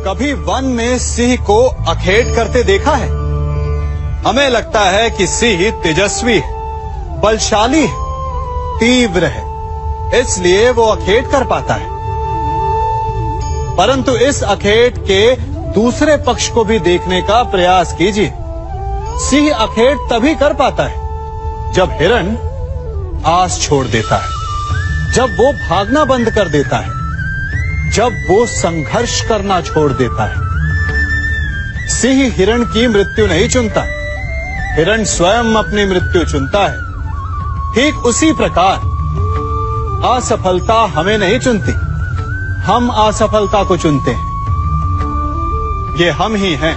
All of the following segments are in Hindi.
कभी वन में सिंह को अखेट करते देखा है? हमें लगता है कि सिंह तेजस्वी है, बलशाली है, तीव्र है, इसलिए वो अखेट कर पाता है। परंतु इस अखेट के दूसरे पक्ष को भी देखने का प्रयास कीजिए। सिंह अखेट तभी कर पाता है जब हिरण आस छोड़ देता है, जब वो भागना बंद कर देता है, जब वो संघर्ष करना छोड़ देता है। सिंह हिरण की मृत्यु नहीं चुनता, हिरण स्वयं अपनी मृत्यु चुनता है। ठीक उसी प्रकार असफलता हमें नहीं चुनती, हम असफलता को चुनते हैं। ये हम ही हैं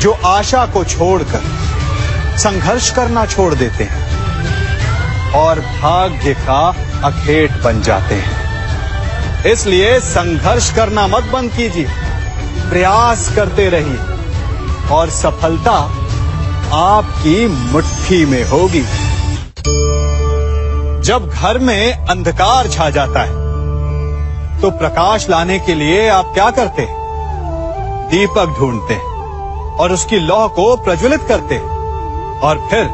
जो आशा को छोड़कर संघर्ष करना छोड़ देते हैं और भाग्य का अखेट बन जाते हैं। इसलिए संघर्ष करना मत बंद कीजिए, प्रयास करते रहिए और सफलता आपकी मुट्ठी में होगी। जब घर में अंधकार छा जाता है तो प्रकाश लाने के लिए आप क्या करते हैं? दीपक ढूंढते हैं और उसकी लौ को प्रज्वलित करते हैं और फिर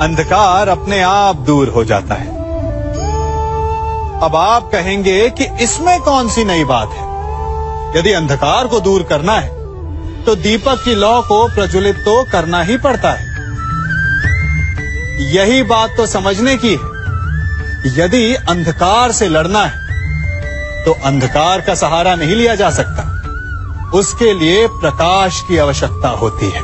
अंधकार अपने आप दूर हो जाता है। अब आप कहेंगे कि इसमें कौन सी नई बात है? यदि अंधकार को दूर करना है तो दीपक की लौ को प्रज्वलित तो करना ही पड़ता है। यही बात तो समझने की है। यदि अंधकार से लड़ना है तो अंधकार का सहारा नहीं लिया जा सकता, उसके लिए प्रकाश की आवश्यकता होती है।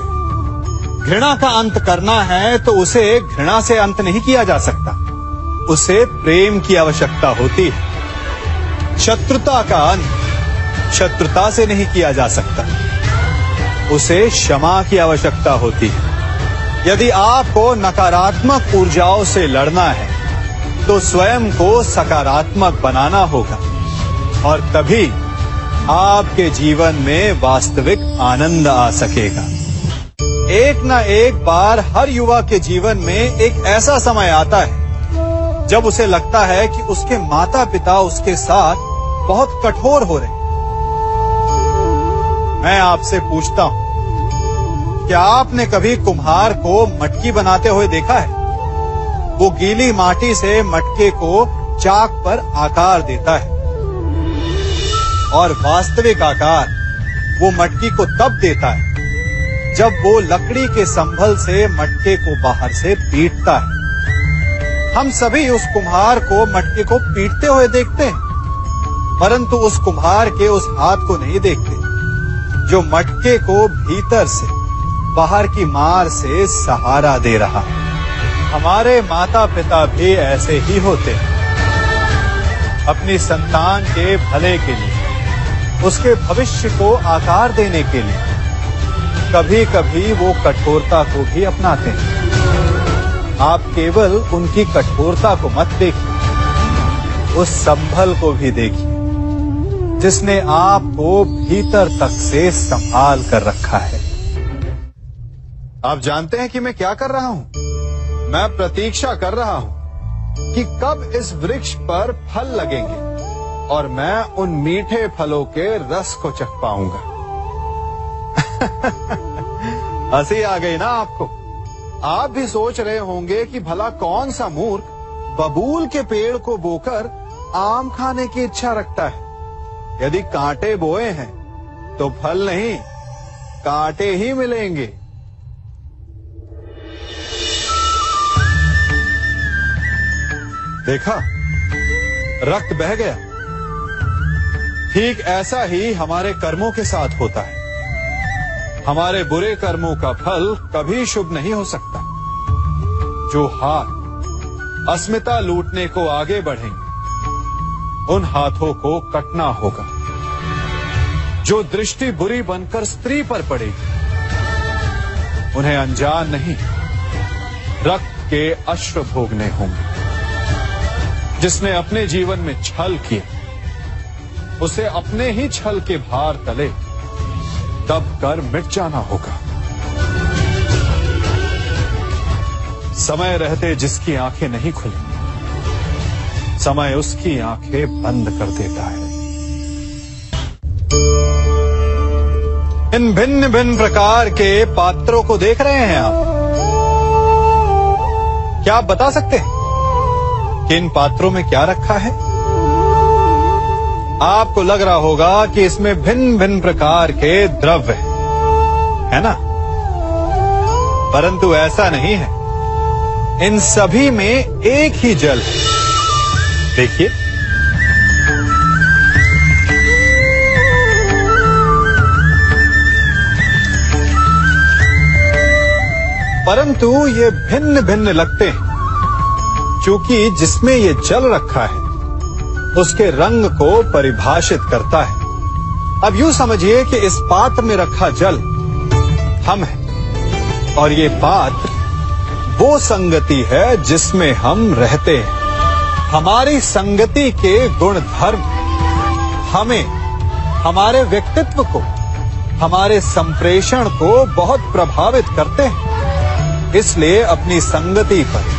घृणा का अंत करना है तो उसे घृणा से अंत नहीं किया जा सकता, उसे प्रेम की आवश्यकता होती है। शत्रुता का अंत शत्रुता से नहीं किया जा सकता, उसे क्षमा की आवश्यकता होती है। यदि आपको नकारात्मक ऊर्जाओं से लड़ना है तो स्वयं को सकारात्मक बनाना होगा और तभी आपके जीवन में वास्तविक आनंद आ सकेगा। एक न एक बार हर युवा के जीवन में एक ऐसा समय आता है जब उसे लगता है कि उसके माता पिता उसके साथ बहुत कठोर हो रहे हैं। मैं आपसे पूछता हूं, क्या आपने कभी कुम्हार को मटकी बनाते हुए देखा है? वो गीली माटी से मटके को चाक पर आकार देता है और वास्तविक आकार वो मटकी को तब देता है जब वो लकड़ी के संभल से मटके को बाहर से पीटता है। हम सभी उस कुम्हार को मटके को पीटते हुए देखते हैं, परंतु उस कुम्हार के उस हाथ को नहीं देखते जो मटके को भीतर से बाहर की मार से सहारा दे रहा है। हमारे माता पिता भी ऐसे ही होते हैं। अपनी संतान के भले के लिए, उसके भविष्य को आकार देने के लिए कभी कभी वो कठोरता को भी अपनाते हैं। आप केवल उनकी कठोरता को मत देखिए, उस संभल को भी देखिए जिसने आपको भीतर तक से संभाल कर रखा है। आप जानते हैं कि मैं क्या कर रहा हूं? मैं प्रतीक्षा कर रहा हूं कि कब इस वृक्ष पर फल लगेंगे और मैं उन मीठे फलों के रस को चख पाऊंगा। हंसी आ गई ना आपको? आप भी सोच रहे होंगे कि भला कौन सा मूर्ख बबूल के पेड़ को बोकर आम खाने की इच्छा रखता है। यदि कांटे बोए हैं तो फल नहीं, कांटे ही मिलेंगे। देखा, रक्त बह गया। ठीक ऐसा ही हमारे कर्मों के साथ होता है। हमारे बुरे कर्मों का फल कभी शुभ नहीं हो सकता। जो हाथ अस्मिता लूटने को आगे बढ़ेंगे, उन हाथों को कटना होगा। जो दृष्टि बुरी बनकर स्त्री पर पड़ेगी, उन्हें अनजान नहीं रक्त के अश्रु भोगने होंगे। जिसने अपने जीवन में छल किया, उसे अपने ही छल के भार तले दब कर मिट जाना होगा। समय रहते जिसकी आंखें नहीं खुली, समय उसकी आंखें बंद कर देता है। इन भिन्न भिन्न प्रकार के पात्रों को देख रहे हैं आप? क्या आप बता सकते हैं कि इन पात्रों में क्या रखा है? आपको लग रहा होगा कि इसमें भिन्न भिन्न प्रकार के द्रव्य है ना? परंतु ऐसा नहीं है। इन सभी में एक ही जल है। देखिए, परंतु ये भिन्न भिन्न लगते हैं क्योंकि जिसमें ये जल रखा है उसके रंग को परिभाषित करता है। अब यूं समझिए कि इस पात्र में रखा जल हम हैं और ये पात्र वो संगति है जिसमें हम रहते हैं। हमारी संगति के गुण धर्म हमें, हमारे व्यक्तित्व को, हमारे संप्रेषण को बहुत प्रभावित करते हैं। इसलिए अपनी संगति पर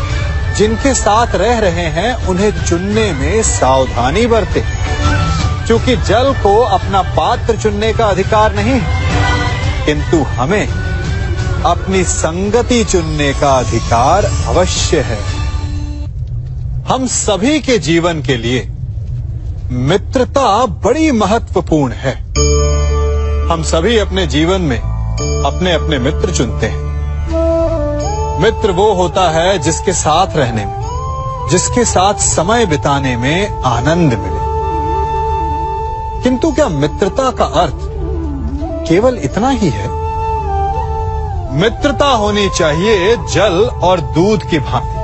जिनके साथ रह रहे हैं उन्हें चुनने में सावधानी बरतें, क्योंकि जल को अपना पात्र चुनने का अधिकार नहीं है, किंतु हमें अपनी संगति चुनने का अधिकार अवश्य है। हम सभी के जीवन के लिए मित्रता बड़ी महत्वपूर्ण है। हम सभी अपने जीवन में अपने अपने मित्र चुनते हैं। मित्र वो होता है जिसके साथ रहने में, जिसके साथ समय बिताने में आनंद मिले। किंतु क्या मित्रता का अर्थ केवल इतना ही है? मित्रता होनी चाहिए जल और दूध की भांति।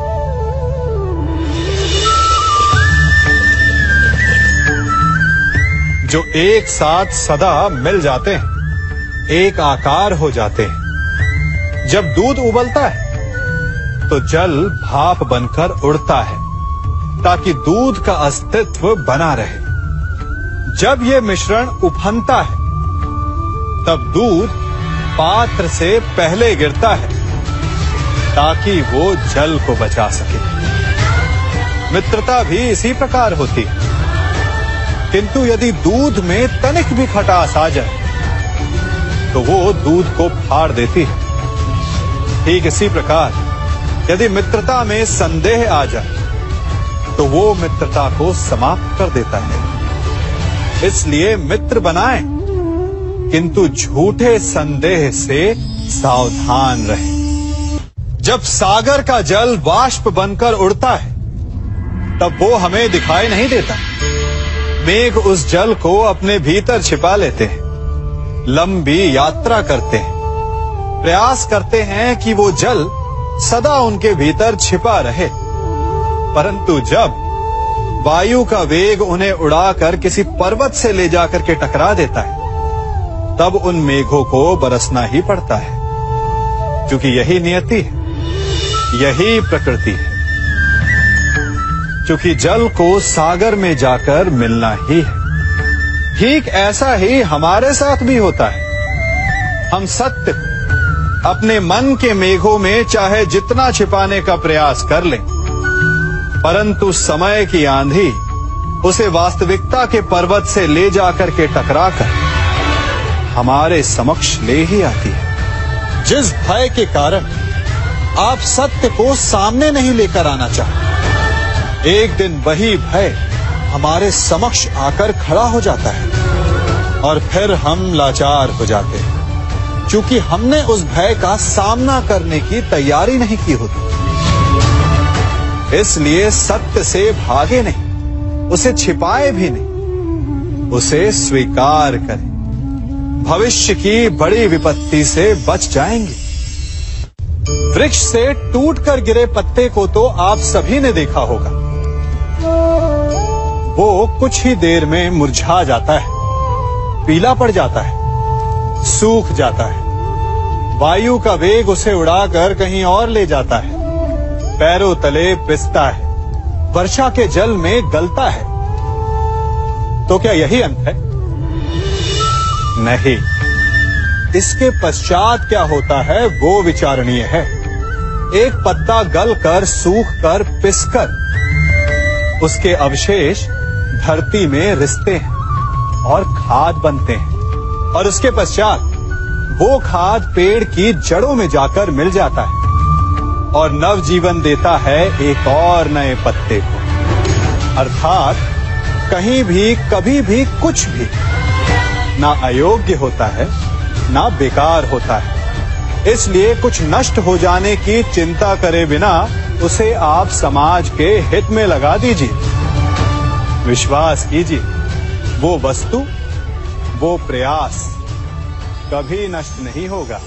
जो एक साथ सदा मिल जाते हैं, एक आकार हो जाते हैं। जब दूध उबलता है तो जल भाप बनकर उड़ता है ताकि दूध का अस्तित्व बना रहे। जब यह मिश्रण उफनता है तब दूध पात्र से पहले गिरता है ताकि वो जल को बचा सके। मित्रता भी इसी प्रकार होती है, किंतु यदि दूध में तनिक भी खटास आ जाए तो वो दूध को फाड़ देती है। ठीक इसी प्रकार यदि मित्रता में संदेह आ जाए तो वो मित्रता को समाप्त कर देता है। इसलिए मित्र बनाएं, किंतु झूठे संदेह से सावधान रहें। जब सागर का जल वाष्प बनकर उड़ता है तब वो हमें दिखाई नहीं देता। मेघ उस जल को अपने भीतर छिपा लेते हैं, लंबी यात्रा करते हैं, प्रयास करते हैं कि वो जल सदा उनके भीतर छिपा रहे। परंतु जब वायु का वेग उन्हें उड़ाकर किसी पर्वत से ले जाकर के टकरा देता है तब उन मेघों को बरसना ही पड़ता है, क्योंकि यही नियति है, यही प्रकृति है। क्योंकि जल को सागर में जाकर मिलना ही है। ठीक ऐसा ही हमारे साथ भी होता है। हम सत्य अपने मन के मेघों में चाहे जितना छिपाने का प्रयास कर लें, परंतु समय की आंधी उसे वास्तविकता के पर्वत से ले जाकर के टकराकर हमारे समक्ष ले ही आती है। जिस भय के कारण आप सत्य को सामने नहीं लेकर आना चाहते, एक दिन वही भय हमारे समक्ष आकर खड़ा हो जाता है और फिर हम लाचार हो जाते हैं, क्योंकि हमने उस भय का सामना करने की तैयारी नहीं की होती। इसलिए सत्य से भागे नहीं, उसे छिपाए भी नहीं, उसे स्वीकार करें। भविष्य की बड़ी विपत्ति से बच जाएंगे। वृक्ष से टूटकर गिरे पत्ते को तो आप सभी ने देखा होगा। वो कुछ ही देर में मुरझा जाता है, पीला पड़ जाता है, सूख जाता है। वायु का वेग उसे उड़ाकर कहीं और ले जाता है, पैरों तले पिसता है, वर्षा के जल में गलता है। तो क्या यही अंत है? नहीं। इसके पश्चात क्या होता है वो विचारणीय है। एक पत्ता गलकर, सूखकर, पिसकर उसके अवशेष धरती में रिसते हैं और खाद बनते हैं, और उसके पश्चात वो खाद पेड़ की जड़ों में जाकर मिल जाता है और नव जीवन देता है एक और नए पत्ते को। अर्थात कहीं भी कभी भी कुछ भी ना अयोग्य होता है ना बेकार होता है। इसलिए कुछ नष्ट हो जाने की चिंता करे बिना उसे आप समाज के हित में लगा दीजिए। विश्वास कीजिए, वो वस्तु, वो प्रयास कभी नष्ट नहीं होगा।